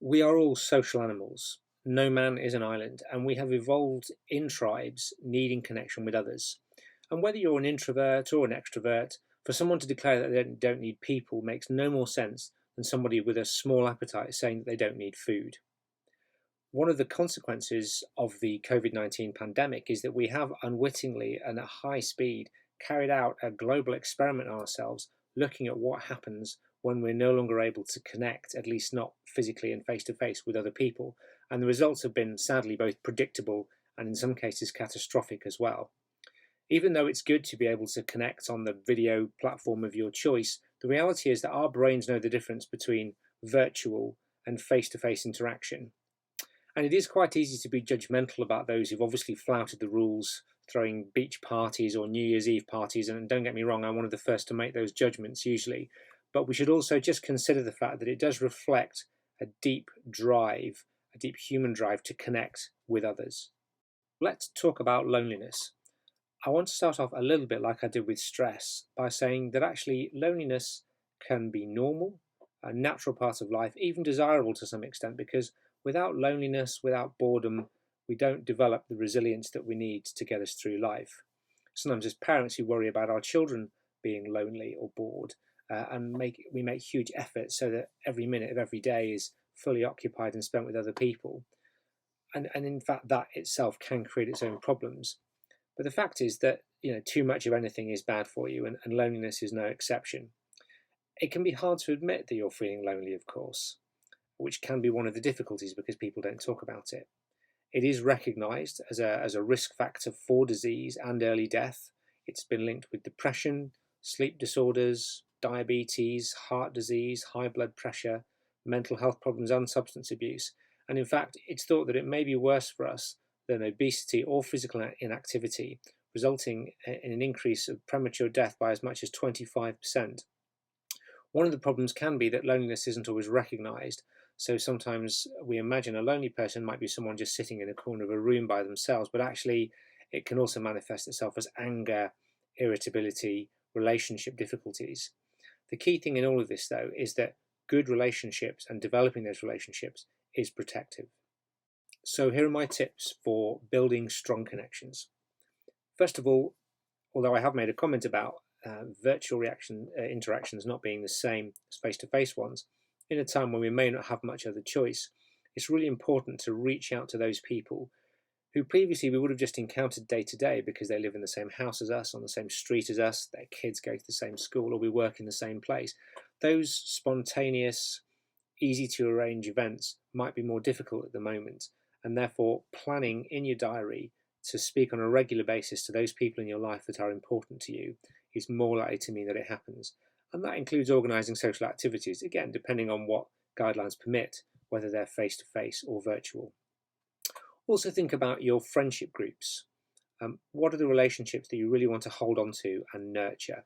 We are all social animals. No man is an island, and we have evolved in tribes needing connection with others. And whether you're an introvert or an extrovert, for someone to declare that they don't need people makes no more sense than somebody with a small appetite saying that they don't need food. One of the consequences of the COVID-19 pandemic is that we have unwittingly and at high speed carried out a global experiment on ourselves, looking at what happens when we're no longer able to connect, at least not physically and face to face, with other people. And the results have been sadly both predictable and in some cases catastrophic as well. Even though it's good to be able to connect on the video platform of your choice, the reality is that our brains know the difference between virtual and face to face interaction. And it is quite easy to be judgmental about those who've obviously flouted the rules, throwing beach parties or New Year's Eve parties. And don't get me wrong, I'm one of the first to make those judgments usually. But we should also just consider the fact that it does reflect a deep drive, a deep human drive to connect with others. Let's talk about loneliness. I want to start off a little bit like I did with stress by saying that actually loneliness can be normal, a natural part of life, even desirable to some extent, because without loneliness, without boredom, we don't develop the resilience that we need to get us through life. Sometimes as parents we worry about our children being lonely or bored, and we make huge efforts so that every minute of every day is fully occupied and spent with other people. And in fact that itself can create its own problems. But the fact is that too much of anything is bad for you, and loneliness is no exception. It can be hard to admit that you're feeling lonely, of course, which can be one of the difficulties because people don't talk about it. It is recognised as a risk factor for disease and early death. It's been linked with depression, sleep disorders, diabetes, heart disease, high blood pressure, mental health problems and substance abuse. And in fact, it's thought that it may be worse for us than obesity or physical inactivity, resulting in an increase of premature death by as much as 25%. One of the problems can be that loneliness isn't always recognised. So sometimes we imagine a lonely person might be someone just sitting in a corner of a room by themselves, but actually it can also manifest itself as anger, irritability, relationship difficulties. The key thing in all of this, though, is that good relationships and developing those relationships is protective. So here are my tips for building strong connections. First of all, although I have made a comment about virtual interactions not being the same as face-to-face ones, in a time when we may not have much other choice, it's really important to reach out to those people who previously we would have just encountered day to day because they live in the same house as us, on the same street as us, their kids go to the same school, or we work in the same place. Those spontaneous, easy to arrange events might be more difficult at the moment, and therefore planning in your diary to speak on a regular basis to those people in your life that are important to you is more likely to mean that it happens. And that includes organising social activities, again, depending on what guidelines permit, whether they're face-to-face or virtual. Also think about your friendship groups. What are the relationships that you really want to hold on to and nurture?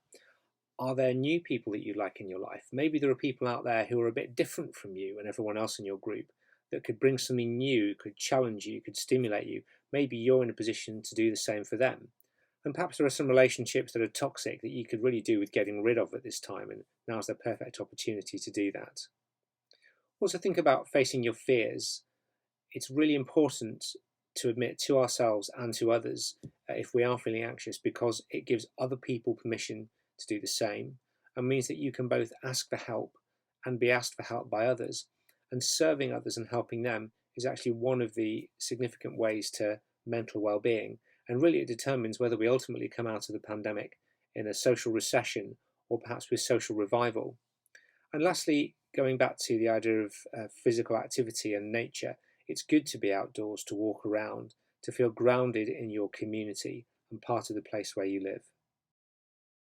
Are there new people that you like in your life? Maybe there are people out there who are a bit different from you and everyone else in your group that could bring something new, could challenge you, could stimulate you. Maybe you're in a position to do the same for them. And perhaps there are some relationships that are toxic that you could really do with getting rid of at this time, and now's the perfect opportunity to do that. Also think about facing your fears. It's really important to admit to ourselves and to others if we are feeling anxious, because it gives other people permission to do the same and means that you can both ask for help and be asked for help by others. And serving others and helping them is actually one of the significant ways to mental well-being, and really it determines whether we ultimately come out of the pandemic in a social recession or perhaps with social revival. And lastly, going back to the idea of physical activity and nature, it's good to be outdoors, to walk around, to feel grounded in your community and part of the place where you live.